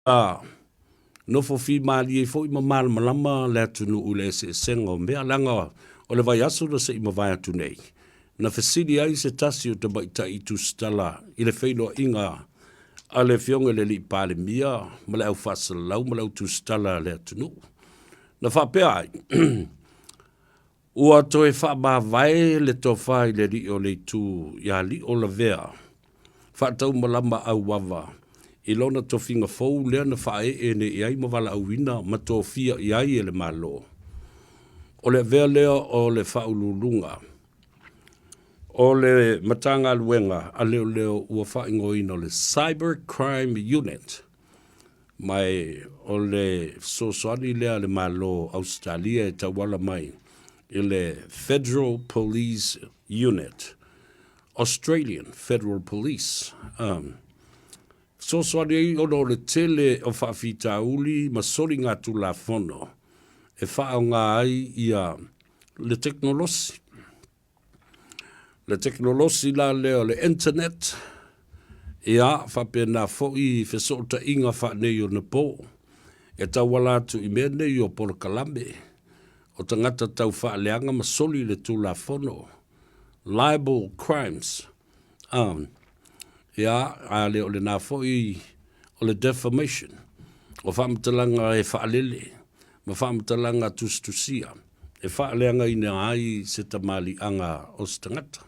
no fo fi mali e fo I mamal malama le tunu ule se sengo mea langa o le vai asu no se I mawai atu nei. Na fesidi ai se tasi o te baita I tu stala I le feilo inga a le fionga le li pale mia ma le au fasa lau ma le au tu stala le tunu. Na whapea ai ua toe wha ma vai le to whai le li o le tu ia li o la vea. Whatau malama au wawa. I lona tofinga fau lea na whae e ne iai mawala au wina ma tō fia iai e le malo. O le vea lea o le whaululunga. O le matanga luenga a Leoleo ua whaingoina o le Cyber Crime Unit. Mai o le sosoani lea le malo Australia e tawala mai. I le Federal Police Unit. Australian Federal Police. So soani ono le tele o whaafita uli ma sori ngā tu la fono. E whao ngā ai ia le teknolosi. Le teknolosi la leo le internet. Ia whapena fōi whesota inga whanei o na pō. E tawala tu I mene I o polo kalame. O tangata tau whaaleanga ma soli le tu la fono. Liable crimes. Ia, a leo le nā fōi o le defamation. O whamtalanga e whaalele. Ma whamtalanga tustusia. E whaaleanga I nea ai se tamali anga o stangata.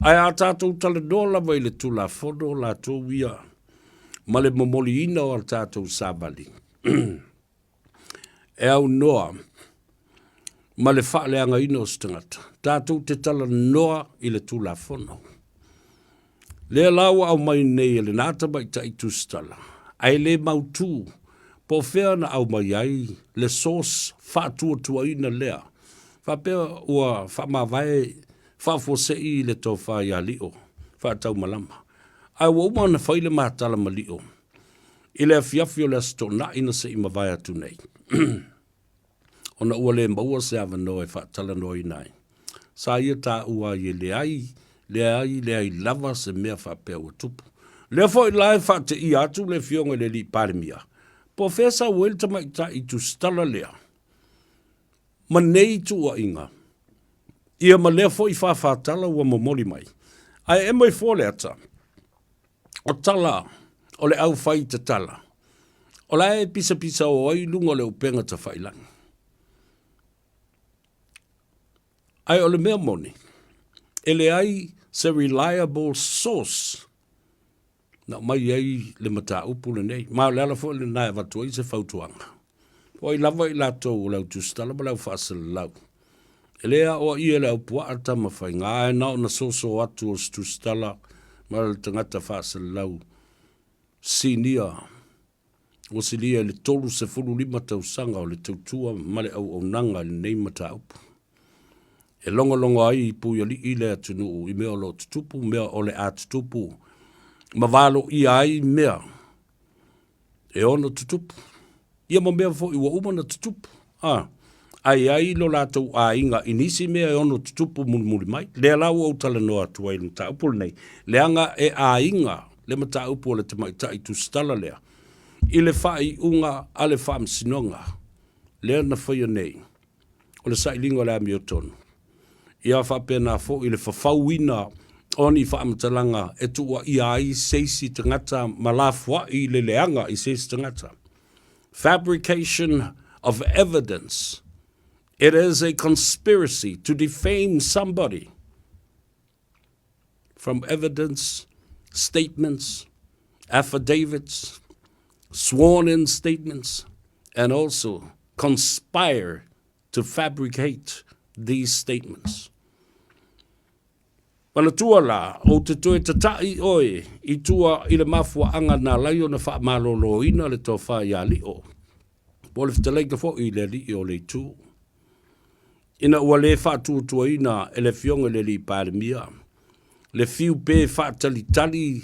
Ai a tātou tala dola vai le tula fono la tō wia. Ma le momoli ina o tātou sābali. E au noa. Ma le whaaleanga ina o stangata. Tātou te tala noa I le tula fono. Le lawa au mai nei le nata mai ta I tustala. Ai le mautu. Po whea na au mai ai. Le sos whātua tua ina lea. Whapea ua whamawai. Whafo se I le tō whai a lio. Whātau malama. Ai wa umana whaile mātala ma lio. I le fiafio le asto na ina se I mawai atu nei. Ona ua le maua se awa noe whaatala noi nai. Sa ia tā ua I Leai lava se mea whapea ua tupu. Lea fo I lai whaate I atu le fionga le li parimia. Profesa Welta maita I tu stala lea. Ma nei tu ua inga. Ia ma lea fo I whawhatala ua momoli mai. Ai e mai fo lea ta. O tala, o le au whai te tala. O la e pisa o ai lunga le upenga ta whailangi. Ai o le mea moni. E le ai se reliable source. Na mai ai le mata upu le nei. Ma le ala fo le nai watu ai se whautuanga. O I lava I lato o lau tustala ma lau whaasala lau. E lea o I e lau pua ata ma whai ngā e nao na soso atu o tustala ma le tangata whaasala lau. Sinia. O sinia le tolu se fulu lima tausanga o le tautua ma le au nanga le nei mata upu. E longa ai I puia li I le atunu I mea o lo tutupu, mea o le atutupu. Ma valo I ai mea. E ono tutupu. Ia ma mea fo I wa umana tutupu. Ai lo latou a inga inisi mea e ono tutupu mulmuli mai. Lea lau au tala noa tuai le mata upu nei. Leanga e a inga le mata upu o le tamaita I tu stala lea. I le whai unga a le wha msinonga. Lea na whaia nei. O le sailingo le amiotonu. Ia whapena fo I le whawhauina oni whaamatalanga e tua I ai seisi tangata malafua I le leanga I seisi tangata. Fabrication of evidence. It is a conspiracy to defame somebody from evidence, statements, affidavits, sworn-in statements, and also conspire to fabricate these statements. Wana tua la, o te toe tatai oe, I tua I le mafua anga na laio na wha malolo ina le tō wha I ali o. Pole fita leika fo I le li o le tū. Ina ua le wha tua ina e le fionga le li pāremia. Le fiu pē wha tali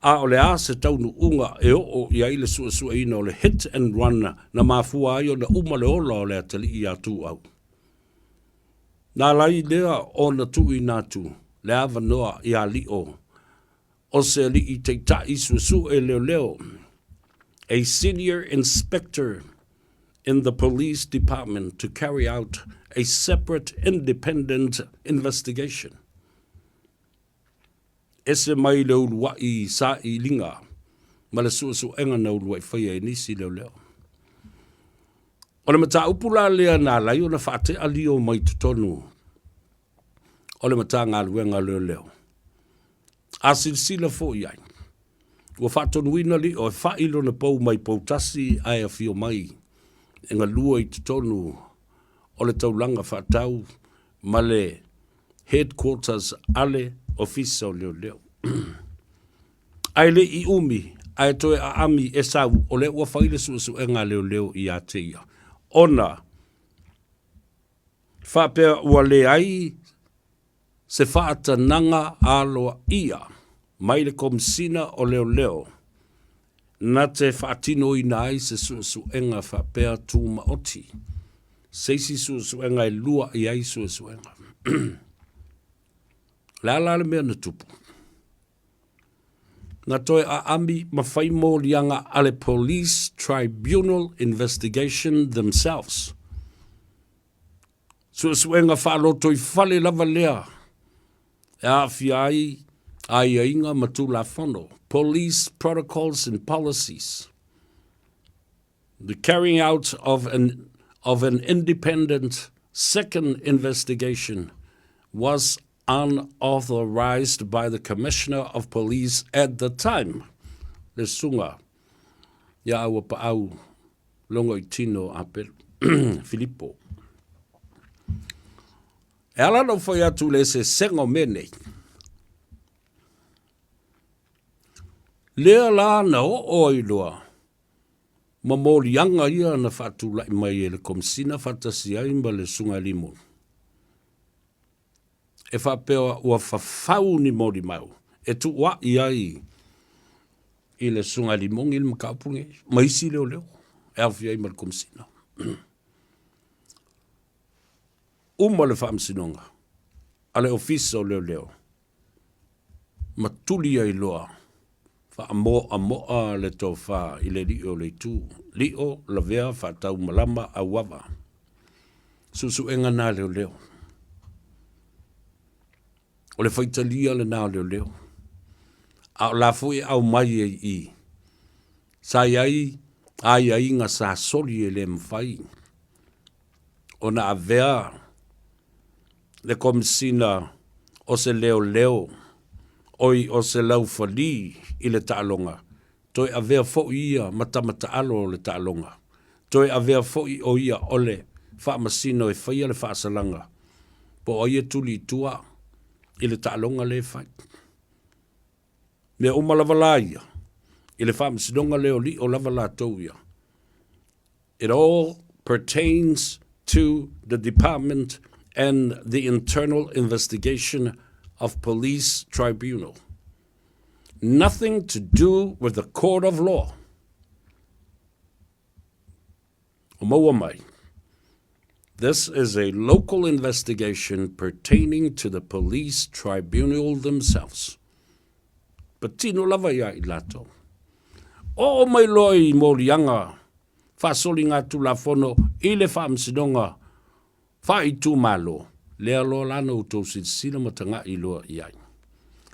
a o le a se taunu unga e o I ai le sua ina o le hit and run na mafua ai o na uma le ola o le atali I atu au. Nā lai lea o na tui nātu, le awa noa I a li o. O se li I te tai susu e Leoleo. a senior inspector in the police department to carry out a separate independent investigation. Ese mai leo lua I sa I linga, ma le suʻesuʻega na ulua I whaia nisi Leoleo. O le mata upula lea nā lai o na whaate alio mai tutonu. O le mata ngā luenga Leoleo. A silsila fo iai. Ua whaatonuina li o e whailo na pou mai poutasi ai a fio mai. E ngā lua I tutonu o le taulanga whaatau ma le headquarters ale ofisa o Leoleo. Ai le I umi, ai toe a ami e sau o le ua whaile suʻesuʻega Leoleo I a te ia. Ona, whapea ua Leai se whaatananga aloa ia, mai le komisina o Leoleo, na te whaatino I nai se suʻesuʻega whapea tūma oti. Seisi suʻesuʻega e lua I ai suʻesuʻega. La le mea na tupu. Nga toe a ami mawhai mō lianga ale police tribunal investigation themselves. Suʻesuʻega whaaloto I whale lava lea. E awhi ai inga matula whono. Police protocols and policies. The carrying out of an independent second investigation was unauthorized by the Commissioner of Police at the time. Le sunga. Ya awa paau longo I tino apel Filippo. E ala no foi atu le se sengo mene. Lea la na o oiloa. Ma morianga ia na whatula I mai e le komisina whatasi aimba le sunga limu. E whapea ua whawhau ni mori mau. E tu wa iai I le sunga limongi le makaupunge. Maisi Leoleo. E awhi ai mal komisina. Uma le whaamsinonga. Ale ofisa o Leoleo. Matuli ai loa. Wha le tau wha I le lio le tu. Lio, lavea, wha malama, a wawa. Susuega nā Leoleo. O le whaitalia le nā Leoleo. A la fui au mai I. Sa iai, ai ngā sa soli e le mwhai. O na avea, le komisina o se Leoleo, oi o se laufali I le taalonga. Toi avea fo ia matamata alo le taalonga. Toi avea fo I o ia ole, wha masino e whaia le wha salanga. Po o ia tuli tua, I le taalonga le whai. Me uma lavala ia, I le wha masinonga leo li o lavala tau ia. It all pertains to the Department and the Internal Investigation of Police Tribunal. Nothing to do with the court of law. O maua mai. This is a local investigation pertaining to the police tribunal themselves. But tino lava ia I lato. O mai loi morianga. Whasoli ngā tula whono I le whaamsinonga. Wha I tū malo. Lea lo lana utou sila matanga I loa iai.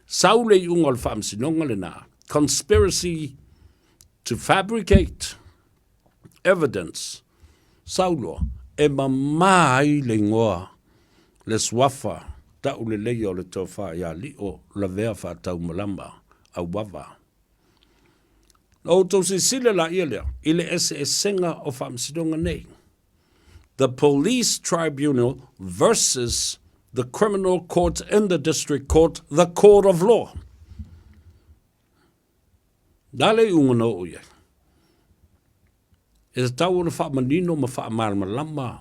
Saule I unga le whaamsinonga le nā. Conspiracy to fabricate evidence. Saulo e mamai le ngoa le swafa ta ule leo le tofa ia li o la vea fa tau malamba a wawa. O tau se sile la ia lea, ile ese senga o whaamsinonga nei. The police tribunal versus the criminal court and the district court, the court of law. Dale unga o ia. E te tau ona whaamanino ma whaamarmalama.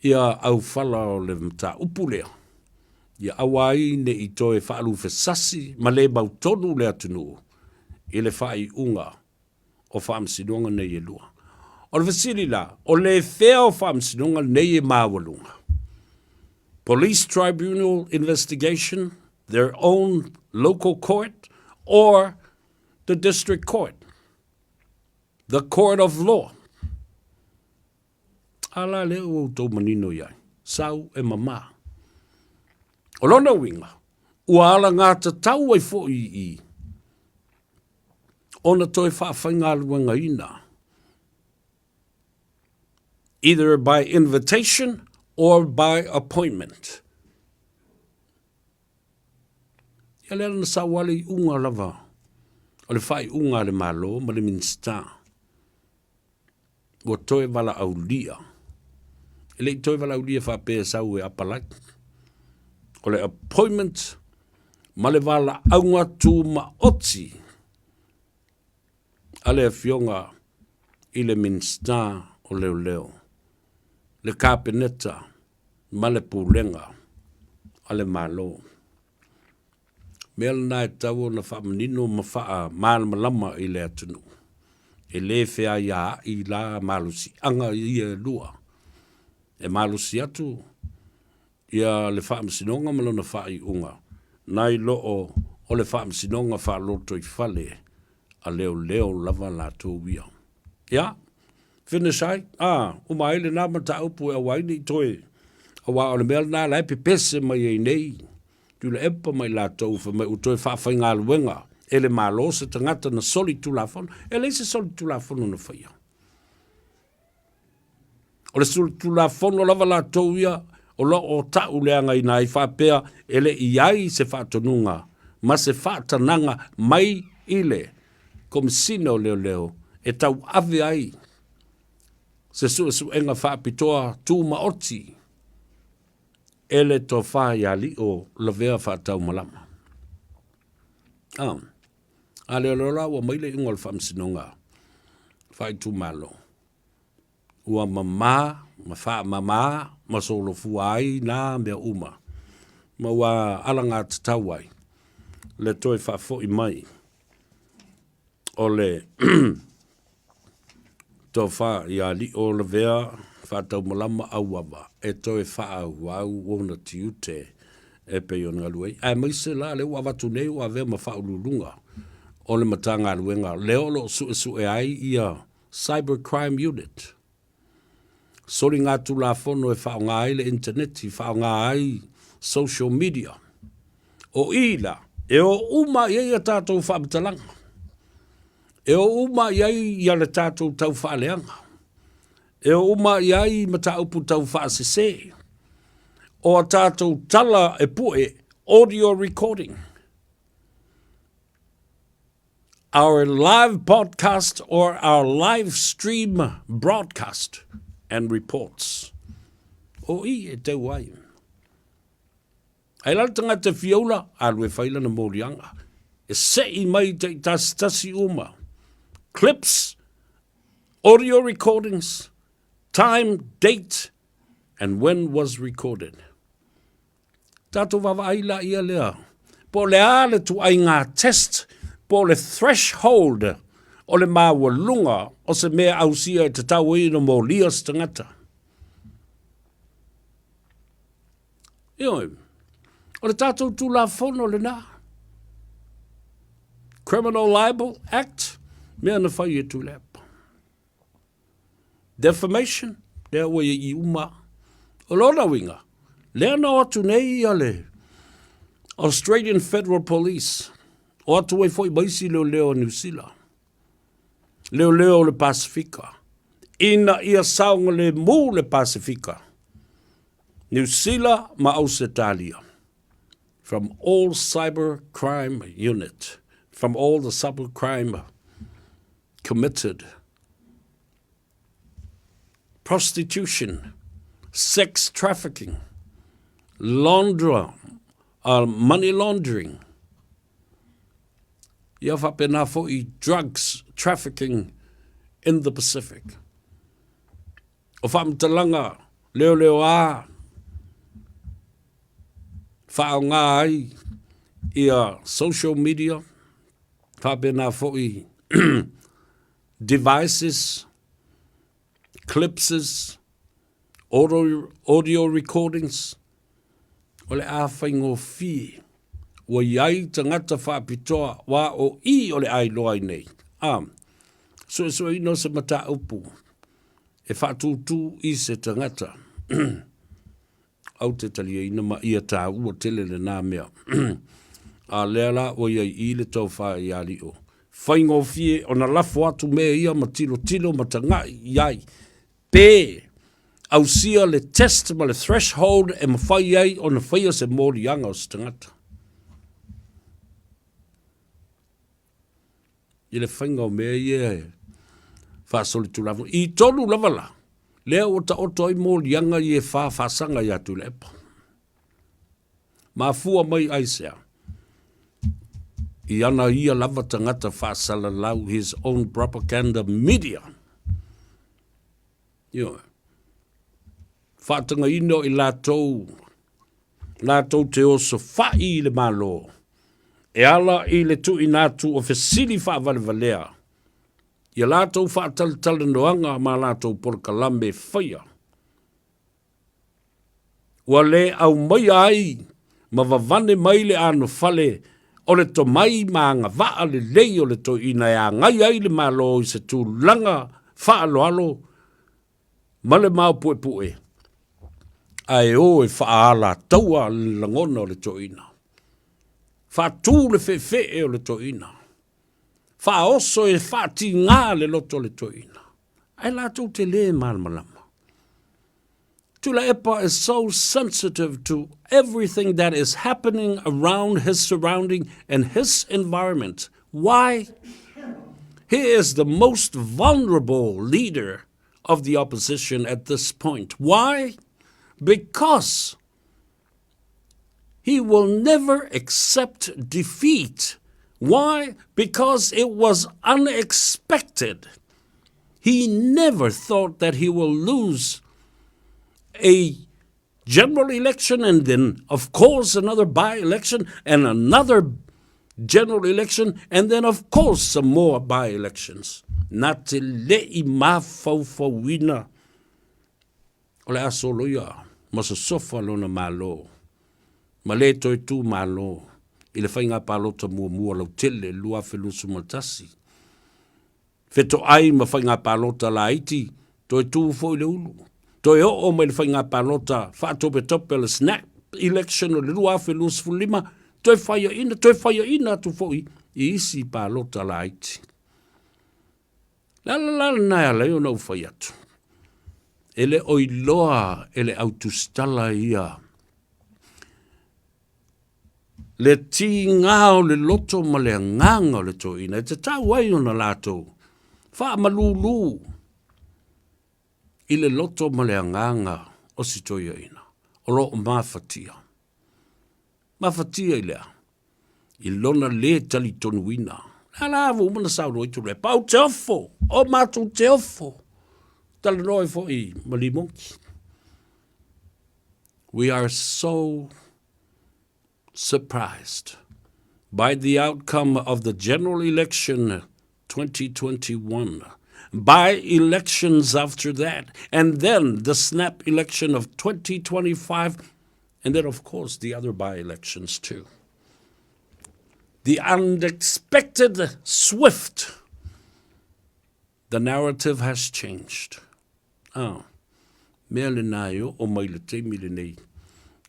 Ia au whala o le mta upulea. Ia awai ne I toe whaalu whesasi ma le bautonu le atunu. I le whai unga o whaamsinonga nei e lua. O le whasiri la, o le whea o whaamsinonga nei e mawalunga. Police tribunal investigation, their own local court, or the district court. the court of law. Ala le o tō manino iai, sau e mama. O lona winga, ua ala ngā ta tau ai fo i. Ona toi whawhainga luenga ina. Either by invitation or by appointment. Ia lera na sa wale unga lava. O le whai unga le malo, ma le minsta. Ua toe wala au lia. Ele toi wala au lia whapea sau e apalai. O le appointment, ma le wala aunga tu ma oti. Ale a fionga i le minsta o Leoleo. Le kapeneta, ma le pulenga, ale malo. Mea na e tau na whamanino ma wha malama i le atunu. E le whea ia i la malusi, anga i e lua. E malusi atu, ia le whaamasinonga malona wha i unga. Nai loo o le whaamasinonga wha loto i whale, a Leoleo lava la tōwia. Ia? Finish ai? Umai le nā mata upu e waini toi. Awa o le mea nā lai pepese mai e nei. Tu le epa mai la taufa mai utoi whawhai ngā luenga. E le malo se tangata na soli tu la whanu. E le se soli tu la whanu na whaia. O le soli tu la whanu lava la tauia. O lo o tau leanga i nā i whapea. E le iai se whatonunga. Ma se whatananga mai ile. Komisino Leoleo. E tau ave ai. Se su enga whaapitoa tū maoti. Ele to whaia li o lavea whaatau malama. A Leoleo wa maile ingo le whaamsinonga. Whai tū malo. Ua mama, ma wha mama, ma solo fuai nā mea uma. Ma ua alanga tatawai. Le toi whaafo i mai. O le... Tō wha ia li o le vea whātau malama au awa. E tō e wha au au wona tiute e pe o ngā luei. Ai mai se la leo awatu nei o avea ma wha ululunga o le matanga luenga. Leo lo su e ai ia cybercrime unit. Sori ngā tu la fono e wha o ngā ai le interneti, wha o ngā ai social media. O ila, e o uma i a tātou wha matalanga. E o uma iai ia le tātou tau whaaleanga. E o uma iai ma taupu tau whaasese. O a tātou tala e pue audio recording. Our live podcast or our live stream broadcast and reports. O i e te wai. Ai laltanga te fiola, alwe whaila na morianga. E se i mai te tasi uma. Clips, audio recordings, time, date, and when was recorded. Tato wawaila ia lea. Po le ale tu ai ngā test, po le threshold o le mawalunga o se mea ausia te tau ino mo lias tangata. Ioi, o le tato tu la fono le nā. Criminal Libel Act, mea na whai e tu lepa. Defamation, lea wai i uma. O lona winga, lea na atu nei ia le Australian Federal Police. O atu wai fwoi maisi Leoleo New Zealand. Leoleo le Pasifika. Ina ia saunga le mu le Pasifika. New Zealand ma Ausitalia. From all cyber crime unit. From all the cyber crime committed. Prostitution, sex trafficking, money laundering. Ia whapena fo'i drugs trafficking in the Pacific. O whamtalanga, Leoleo a, whao ngā ai, ia social media, whapena fo'i devices, clipses, audio recordings, o le a whaingo fi, wa iai tangata whaapitoa, wa o i o le ai loai nei. So ino se mata upu. E whaatutu I se tangata. Au te talia ina ma ia tā ua tele le nā mea. A leala o iai I le tau wha I ali o. Whaingo fie o na lafo atu mea ia ma tilo ma tanga iai. Pē. Au sia le test ma le threshold e ma whai iai o na whaia se mōri anga o se tangata. I le whaingo mea ia e. Whaasoli tu lava. I tonu lava la. Lea o ta oto I mōri anga I e whaasanga I atu le epa. Ma fua mai aisea. I ana ia lava tangata whaasala lau his own propaganda media. Yo. Whaatanga ino I lātou te oso whai le malo. E ala I le tu inatu o fesili whaavale valea. Ia lātou whaatalitala noanga ma lātou porkalambe whaia. Ua le au mai ai, ma vavane mai le ano fale, o le to mai ma anga vaa le lei o le to ina ea ngai ai le malo I se tu langa whaaloalo, ma le mau pue pue. Ai o e whaala taua le langona o le to ina. Whaatū le fe o le to ina. Oso e whaati ngā le loto le toina. Ai lātou te le malmalama. Tula Epa is so sensitive to everything that is happening around his surrounding and his environment. Why? He is the most vulnerable leader of the opposition at this point. Why? Because he will never accept defeat. Why? Because it was unexpected. He never thought that he will lose a general election and then, of course, another by-election and another general election and then, of course, some more by-elections. Nā te le'i mawhauwhauina o le aso loia ma sa sofa lona malo. Ma le toi tū malo. I le whainga pālota mua lau tele lua whelusu maltasi. Wheto ai ma whainga pālota la iti, toi tū fo I le ulu. Toi o mai le whainga pālota tope le snap election o le lua whelusu fulima, toi whaia ina tu fo I isi pālota la iti. Lala nai ala o nau whai atu. Ele oiloa ele autustala ia. Le ti ngao le loto ma le nganga le to ina. Te tau ai o na lato. Wha malulu. I le loto ma le nganga o si toia ina. O lo o mawhatia. Mawhatia I lea. I lona le tali tonu ina. Ala avu umana sauro I tu le. Pau te ofo. O matu te ofo. Tala noi fo I malimonki. We are so surprised by the outcome of the general election 2021, by elections after that, and then the snap election of 2025, and then, of course, the other by-elections too. The unexpected, swift, the narrative has changed. Mea le nāio o mai le teimi le nei.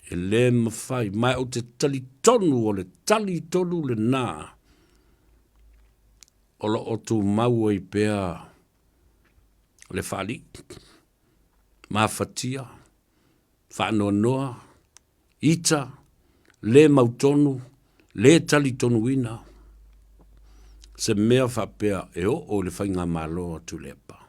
E le mawhai, mai o te tali tonu o le tali tonu le nā. O lo o tu mau e pēa le whali, mawhatia, whanoa noa, ita, le mautonu, le tali tonu ina. Se mea whapea e o le whainga malo tu lepa.